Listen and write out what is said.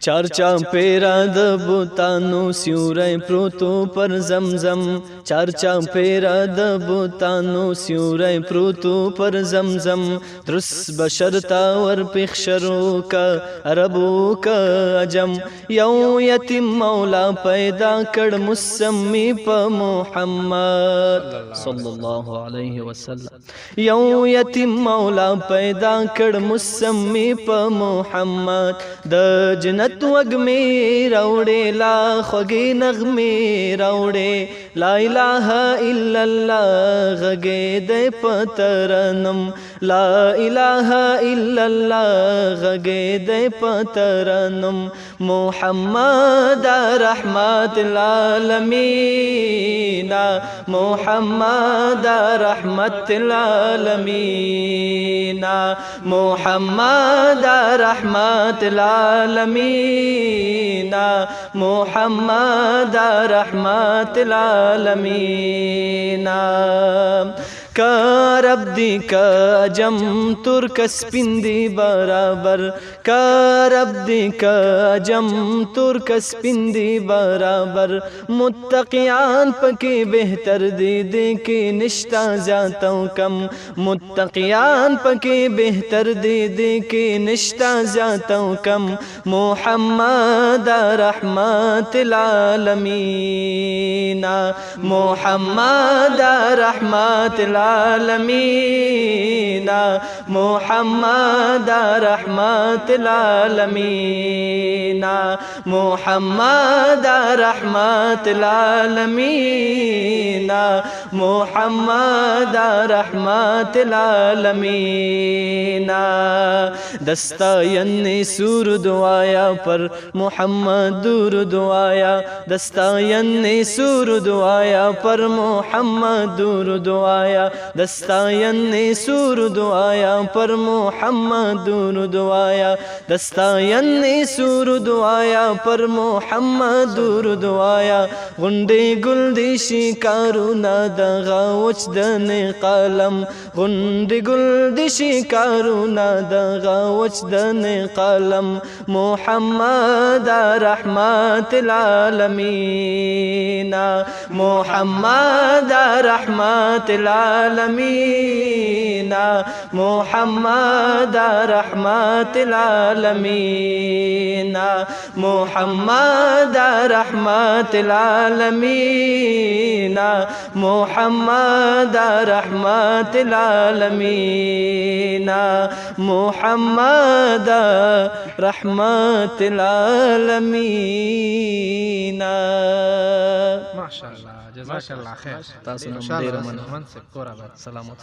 چار چاپیرا د بوتانو سیوری پروتو پر زمزم چار چاپیرا د بوتانو سیوری پروتو پر زمزم درس بشرتا ور پخشرو کا عربو کا عجم یو یتیم مولا پیدا کړ مسمی په محمد صلی الله علیه وسلم یو یتیم مولا پیدا کړ مسمی په محمد د جنت وږمې راوړې لا خوږې نغمې راوړې لا اله الا الله غږېدی په ترنم لا اله الا الله غږېدی په ترنم محمد رحمت العالمین محمد رحمت العالمین محمد رحمت العالمین محمد رحمت العالمین کا رب دی کا جم ترک سپین دی برابر کا رب دی کا جم ترک سپین دی برابر متقیان پکی بہتر دی دی کی نشتا زیادہ کم متقیان پکی بہتر دی دی کی نشتا زیادہ کم محمد رحمت العالمین محمد رحمت العالمین محمد رحمت العالمین محمد رحمت العالمین محمد رحمت العالمین دستاین سور دعایا پر محمد دور دعایا دستاین سور دعایا پر محمد دور دعایا دستاین سور دعایا پر محمد دور دعایا دستاین سور دعایا پر محمد دور دعایا غنڈی گل دی شکارونا دغا وچدن قلم غنڈی گل دی شکارونا دغا وچدن قلم محمد رحمت العالمین محمد رحمت العالمین محمد رحمت العالمین محمد رحمت العالمین محمد رحمت العالمین محمد رحمت العالمین ماشاءالله جزاک الله خیر تاسو نو ان شاء ډیر الله مننه منصب کور آباد سلامت